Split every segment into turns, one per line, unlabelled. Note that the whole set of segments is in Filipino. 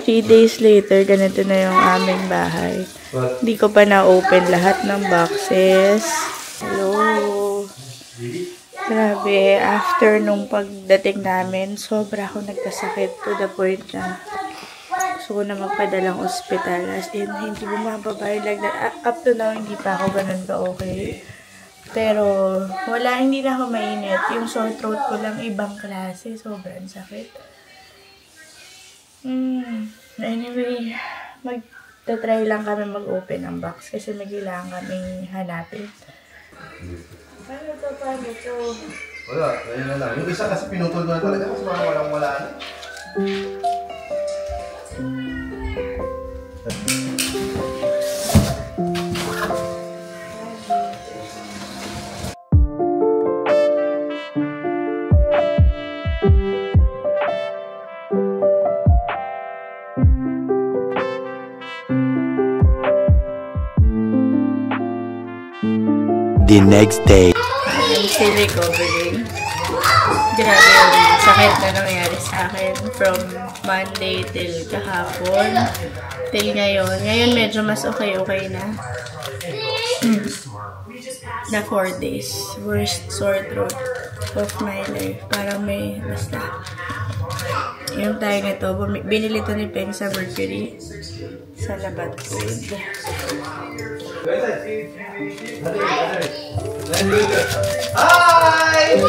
3 days later, ganito na yung aming bahay. Hindi ko pa na-open lahat ng boxes. Hello! Grabe, after nung pagdating namin, sobra ako nagkasakit to the point na gusto ko na magpadalang ospital. As in, hindi bumababa yung lagnat. Up to now, hindi pa ako ganun ka-okay. Pero, wala, hindi na ako mainit. Yung sore throat ko lang, ibang klase. Sobrang sakit. Anyway, magta-try lang kami mag-open ng box kasi may kailangan kaming hanapin. Paano to?
Wala, ayun na lang. Yung isa kasi pinutol ko na talaga kasi walang-wala na.
The next day.
Still recovering. Grabe yung sakit na nangyari sa akin from Monday till kahapon till ngayon. Ngayon medyo mas okay na. Na 4 days. Worst sore throat of my life. Parang may basta. Yung tayo nito, binili to ni Peng sa Mercury sa Labat Food.
Hi!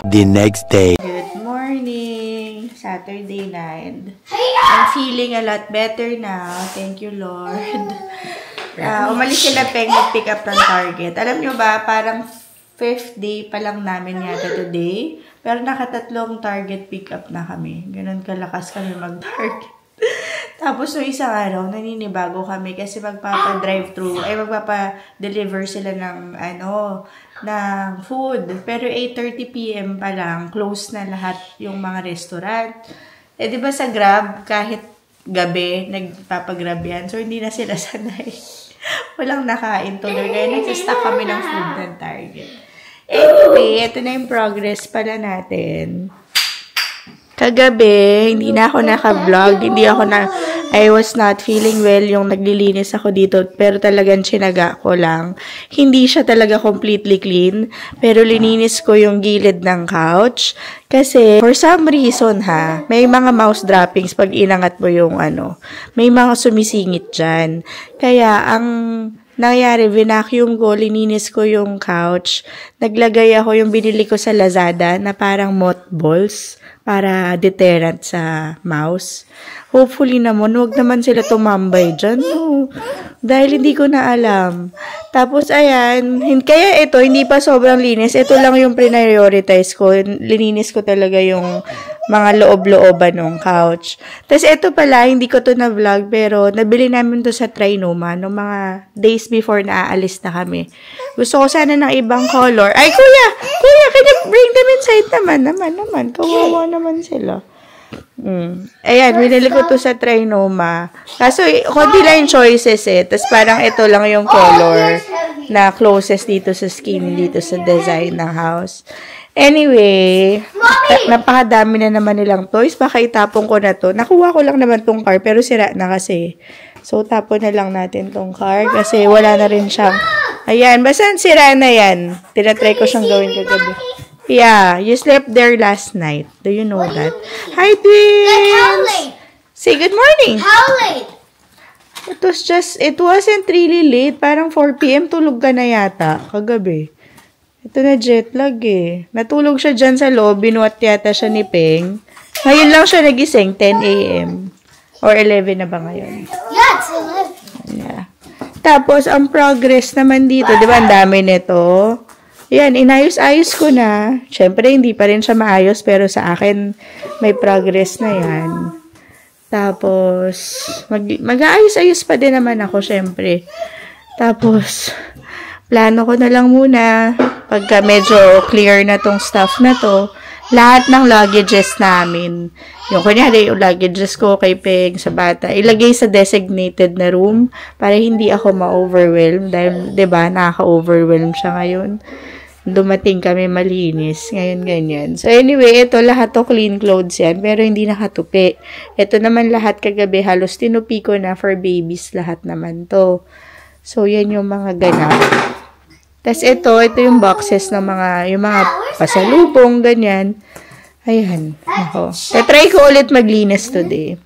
The next day.
Good morning! Saturday night. I'm feeling a lot better now. Thank you, Lord. Umalis sila Peng mag-pick up ng Target. Alam nyo ba, parang 5th day pa lang namin yata today. Pero nakatatlong Target pick up na kami. Ganun kalakas kami mag-Target. Tapos, nung isang araw, naninibago kami kasi magpapa-drive-thru, ay magpapa-deliver sila ng, ng food. Pero 8:30 p.m. pa lang, close na lahat yung mga restaurant. Eh, di ba sa Grab, kahit gabi, nagpapagrab yan. So, hindi na sila sanay. Walang nakain tuloy. Kaya nagsastock kami ng food ng Target. Anyway, ito na yung progress pala natin. Kagabi, hindi na ako naka-vlog. I was not feeling well yung naglilinis ako dito. Pero talagang chinaga ko lang. Hindi siya talaga completely clean. Pero lininis ko yung gilid ng couch. Kasi, for some reason may mga mouse droppings pag inangat mo yung may mga sumisingit dyan. Kaya, ang nangyari, vinacuum ko, lininis ko yung couch. Naglagay ako yung binili ko sa Lazada na parang mothballs para deterrent sa mouse. Hopefully naman, wag naman sila tumambay dyan. No. Dahil hindi ko na alam. Tapos, ayan, kaya ito, hindi pa sobrang linis. Ito lang yung prioritize ko. Lininis ko talaga yung mga loob-looban ng couch. Tapos, ito pala, hindi ko to na-vlog, pero nabili namin to sa Trinoma no mga days before na aalis na kami. Gusto ko sana ng ibang color. Ay, kuya, can you bring them inside naman. Kawawa naman sila. Ayan, binili ko to sa Trinoma. Kaso, konti lang yung choices Tapos parang ito lang yung color na closest dito sa skin, dito sa design ng house. Anyway, napakadami na naman nilang toys. Baka itapon ko na to. Nakuha ko lang naman tong car, pero sira na kasi. So, tapon na lang natin tong car kasi wala na rin siyang... Ayan, basta sira na yan. Tinatry ko siyang gawin kagabi. Yeah, you slept there last night. Do you know that? Hi, twins! Say good morning!
How late?
It wasn't really late. Parang 4 p.m. tulog ka na yata kagabi. Ito na jet lag Natulog siya dyan sa loob. Binuhat yata siya ni Peng. Ngayon lang siya nagising. 10 a.m. Or 11 na ba ngayon?
Yeah, it's 11.
Yeah. Tapos, ang progress naman dito, di ba, ang dami nito. Yan, inayos-ayos ko na. Siyempre, hindi pa rin siya maayos, pero sa akin, may progress na yan. Tapos, mag-aayos-ayos pa din naman ako, siyempre. Tapos, plano ko na lang muna, pagka medyo clear na tong stuff na to, lahat ng luggages namin, yung kunyari, yung luggages ko kay Peg sa bata, ilagay sa designated na room para hindi ako ma-overwhelm dahil, diba, nakaka-overwhelm siya ngayon. Dumating kami malinis, ngayon ganyan. So anyway, ito lahat to clean clothes yan, pero hindi nakatupi. Ito naman lahat kagabi, halos tinupi ko na for babies lahat naman to. So yan yung mga ganap. Tapos ito yung boxes ng yung mga pasalubong, ganyan. Ayan. Ako. Try ko ulit maglinis today.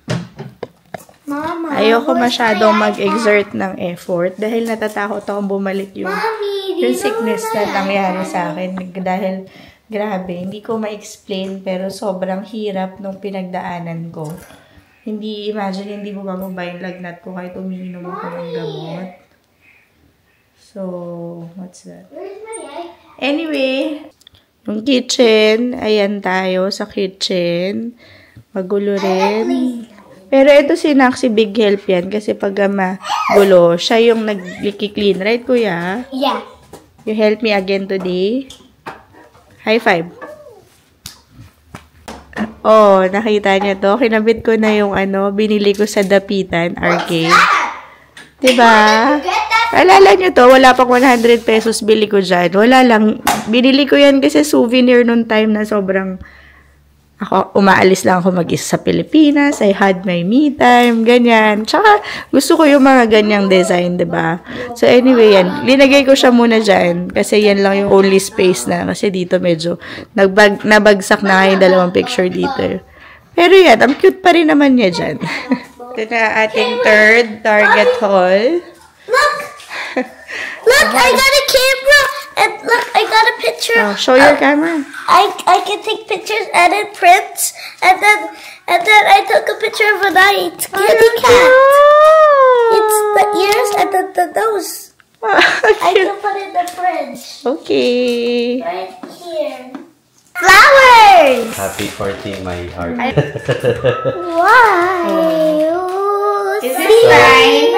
Mama,
Ayoko masyadong mag-exert ng effort dahil natatakot akong bumalik yung sickness na nangyari sa akin. Dahil, grabe, hindi ko ma-explain pero sobrang hirap nung pinagdaanan ko. Hindi mo bababa yung lagnat ko kahit umiinom ako ng gamot. So, what's that? Anyway, yung kitchen, ayan tayo sa kitchen. Magulo rin. Pero ito si Naxi, big help yan kasi pag magulo, siya yung nag-clean. Right, kuya?
Yeah.
You help me again today. High five. Oh, nakita niyo to. Kinabit ko na yung binili ko sa Dapitan Arcade. Diba? Alala nyo to, wala pang 100 pesos bili ko dyan. Wala lang. Binili ko yan kasi souvenir nung time na sobrang umaalis lang ako mag-isa sa Pilipinas. I had my me time, ganyan. Tsaka, gusto ko yung mga ganyang design, diba? So, anyway, yan. Linagay ko siya muna dyan kasi yan lang yung only space na. Kasi dito medyo nabagsak na yung dalawang picture dito. Pero yan, ang cute pa rin naman niya dyan. Ito na ating third Target haul.
Look, I got a camera, and look, I got a picture.
Oh, show your camera.
I can take pictures and it prints, and then I took a picture of a night kitty cat. It's the ears and the nose. I can put it in the fridge.
Okay.
Right here. Flowers.
Happy 40, my heart.
Why?
Is this fine?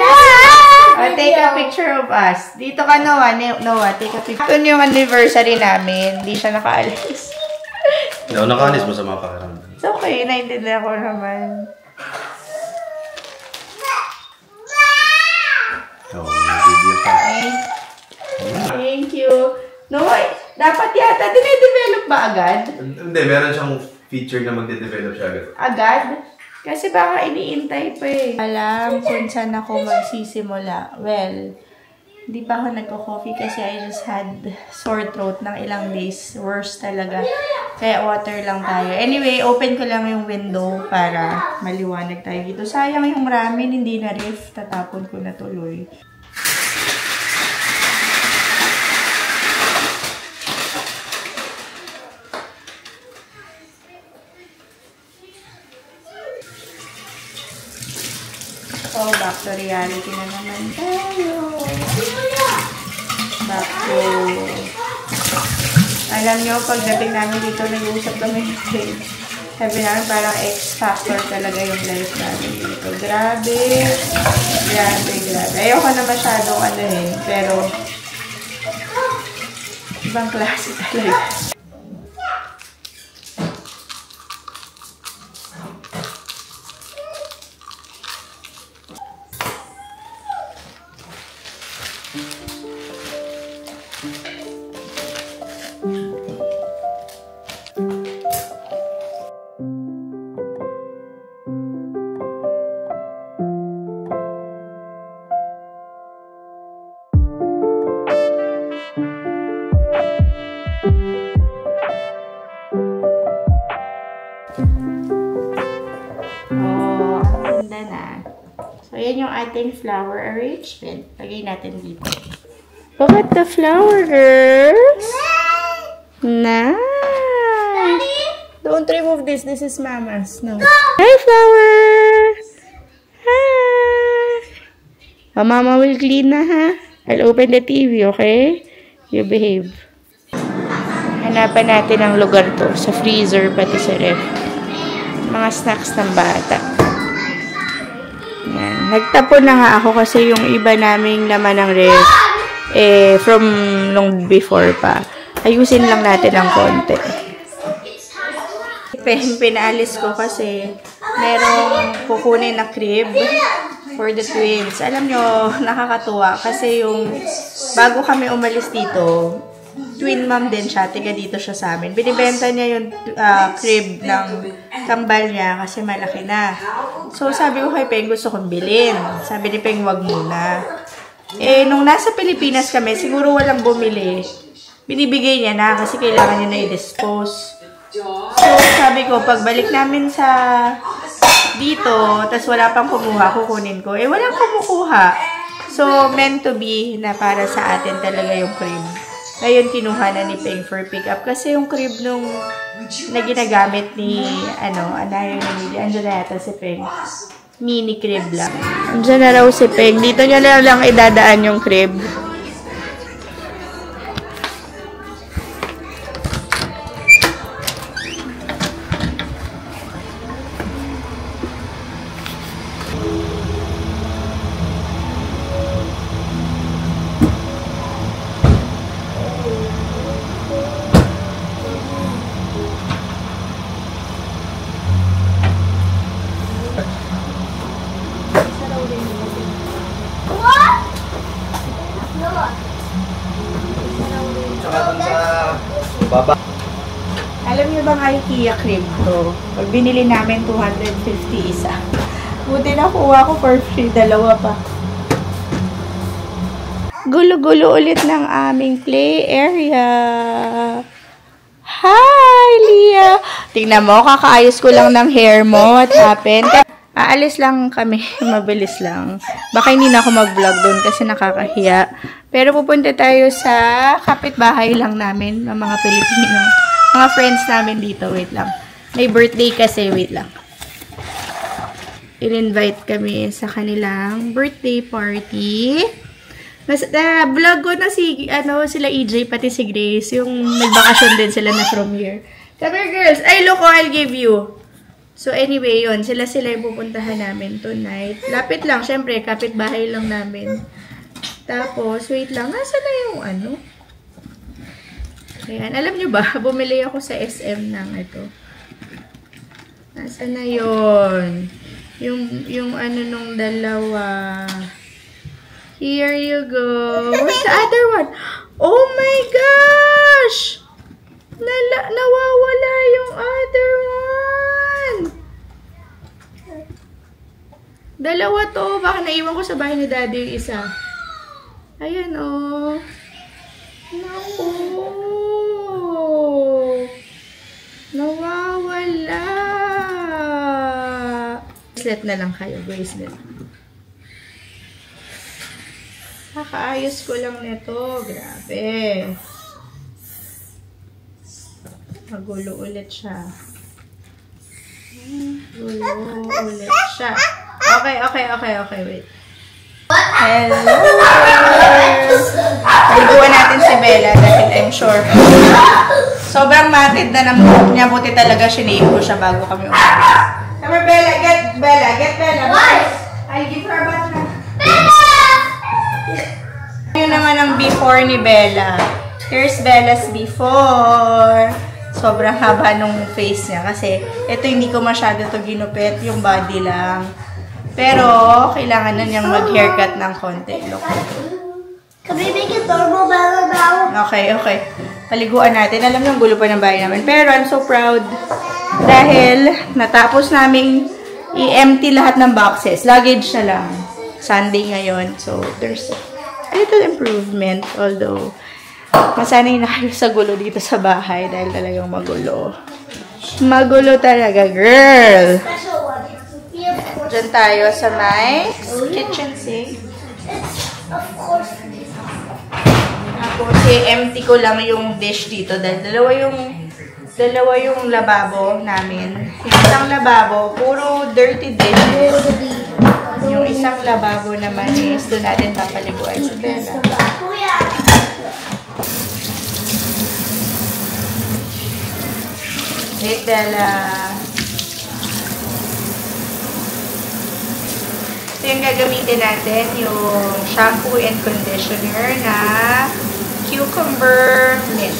Take a picture of us. Dito ka, Noah. Noah, take a picture. Ito yung anniversary namin. Hindi siya nakaalis.
Hindi ako nakaalis, masama pakiramdam.
It's okay. Naintindihan ko naman.
Oo, may video pa.
Thank you. Noah, dapat yata, dine-develop ba agad?
Hindi, meron siyang feature na magde-develop siya agad.
Agad? Kasi baka iniintay pa eh. Alam kung saan ako magsisimula. Well, hindi pa ako nagko-coffee kasi I just had sore throat ng ilang days. Worse talaga. Kaya water lang tayo. Anyway, open ko lang yung window para maliwanag tayo dito. Sayang yung ramen, hindi na ref. Tatapon ko na tuloy. So, back to reality na naman tayo. Back to... Alam nyo, pagdating namin dito, nag-uusap kami. Sabi namin, parang X-factor talaga yung life namin dito. Grabe. Grabe, grabe. Ayoko na masyadong ano eh. Pero, ibang klase talaga. So, yan yung ating flower arrangement. Lagay natin dito. Look at the flower, girls! Nice! Don't remove this. This is Mama's. No. Hi, flower! Hi! Mama will clean na, ha? I'll open the TV, okay? You behave. Hanapan natin ang lugar to. Sa freezer, pati sa ref. Mga snacks ng bata. Yan. Nagtapon na nga ako kasi yung iba naming laman ng ref from long before pa. Ayusin lang natin ng konti. Pinaalis ko kasi merong kukunin na crib for the twins. Alam nyo, nakakatuwa kasi yung bago kami umalis dito, twin mom din siya, tiga dito siya sa amin. Binibenta niya yung crib ng kambal niya kasi malaki na. So, sabi ko kay Peng, gusto kong bilhin. Sabi ni Peng, wag muna. Nung nasa Pilipinas kami, siguro walang bumili. Binibigay niya na kasi kailangan niya na i-dispose. So, sabi ko, pagbalik namin sa dito, tas wala pang kumuha, kukunin ko. Walang kumukuha. So, meant to be na para sa atin talaga yung crib. Ngayon, kinuha na ni Peng for pick up. Kasi yung crib nung na ginagamit ni, anayo ni Mili. Andiyan na yata si Peng. Mini crib lang. Andiyan na raw si Peng. Dito niya lang idadaan yung crib.
Baba.
Alam niyo bang IKEA crib to? Pag binili namin, 250 isa. Buti nakuha ko for free, dalawa pa. Gulo-gulo ulit ng aming play area. Hi, Leah! Tingnan mo, kakaayos ko lang ng hair mo. What happened? Aalis lang kami, mabilis lang. Baka hindi na ako mag-vlog doon kasi nakakahiya. Pero pupunta tayo sa kapitbahay lang namin, ng mga Pilipino. Mga friends namin dito, wait lang. May birthday kasi, wait lang. In-invite kami sa kanilang birthday party. Vlog ko na sila EJ, pati si Grace. Yung nagbakasyon din sila na from here. Come here, girls. Ay, look, I'll give you. So, anyway, yun. Sila yung pupuntahan namin tonight. Lapit lang. Syempre, kapit-bahay lang namin. Tapos, wait lang. Nasaan na yung ano? Ayan. Alam nyo ba? Bumili ako sa SM ng ito. Nasaan na yun? Yung ano nung dalawa. Here you go. Where's the other one? Oh my gosh! Nawawala yung other one. Dalawa to. Baka naiwan ko sa bahay ni Daddy yung isa. Ayan oh. Naku. Nawawala. Bracelet na lang kayo. Bracelet. Kakaayos ko lang nito. Grabe. Magulo ulit siya. Magulo ulit siya. Okay. Wait. Hello! Paliguan natin si Bella dahil I'm sure sobrang matid na ng buhok niya. Buti talaga sinave ko siya bago kami umalis. Come here, Bella. Get Bella.
What?
I'll give her a bath na. Yun naman ang before ni Bella. Here's Bella's before. Sobrang haba nung face niya kasi ito hindi ko masyado to ginupit, yung body lang. Pero kailangan na niyang mag-haircut ng konti. Look.
Can we make it normal, Bella, now?
Okay. Paliguan natin. Alam niyo, ang gulo pa ng bahay namin. Pero I'm so proud dahil natapos naming i-empty lahat ng boxes. Luggage na lang. Sunday ngayon. So, there's a little improvement. Although, masanay na kayo sa gulo dito sa bahay dahil talagang magulo. Magulo talaga, girl!
Special one.
Diyan tayo sa my kitchen sink.
Of course.
Tapos, empty ko lang yung dish dito dahil dalawa yung lababo namin. Yung isang lababo, puro dirty dishes. Yung isang lababo naman is doon natin papaliguan sa Bella.
Kuya.
Wait, Bella. So, yung gagamitin natin, yung shampoo and conditioner na cucumber mint.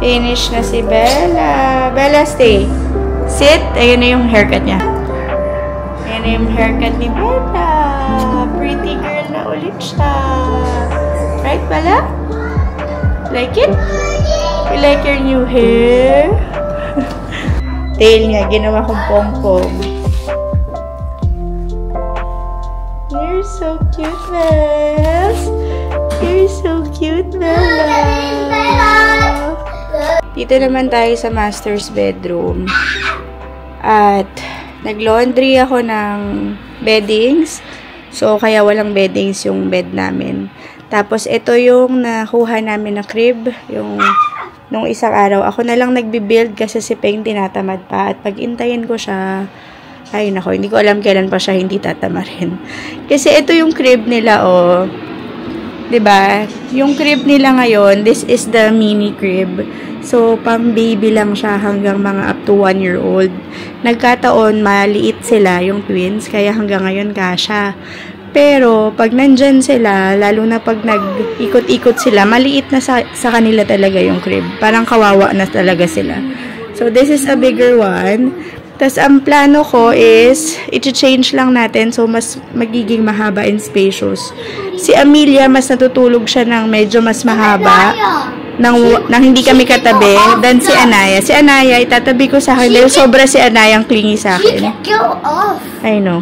Finish na si Bella. Bella, stay. Sit. Ayan na yung haircut niya. Ayan na yung haircut ni Bella. Pretty girl na ulit siya. Right, Bella? Like it? You like your new hair? Tail niya. Ginawa kong pom-pom. You're so cute, Belle. You're so cute, Bella. Dito naman tayo sa master's bedroom. At nag-laundry ako ng beddings. So, kaya walang beddings yung bed namin. Tapos, ito yung nakuha namin na crib. Yung nung isang araw. Ako na lang nagbi-build kasi si Peng tinatamad pa. At pag intayin ko siya, ay nako, hindi ko alam kailan pa siya hindi tatamarin. Kasi ito yung crib nila, oh. 'Di ba? Yung crib nila ngayon, this is the mini crib. So, pang baby lang siya hanggang mga up to 1-year-old. Nagkataon, maliit sila, yung twins, kaya hanggang ngayon kasha. Pero, pag nandyan sila, lalo na pag nag-ikot-ikot sila, maliit na sa kanila talaga yung crib. Parang kawawa na talaga sila. So, this is a bigger one. Tapos, ang plano ko is, i-change lang natin so mas magiging mahaba and spacious. Si Amelia, mas natutulog siya ng medyo mas mahaba. Nang hindi kami katabi. Then si Anaya. Si Anaya, itatabi ko sa akin dahil sobra si Anaya ang clingy sa akin. I know.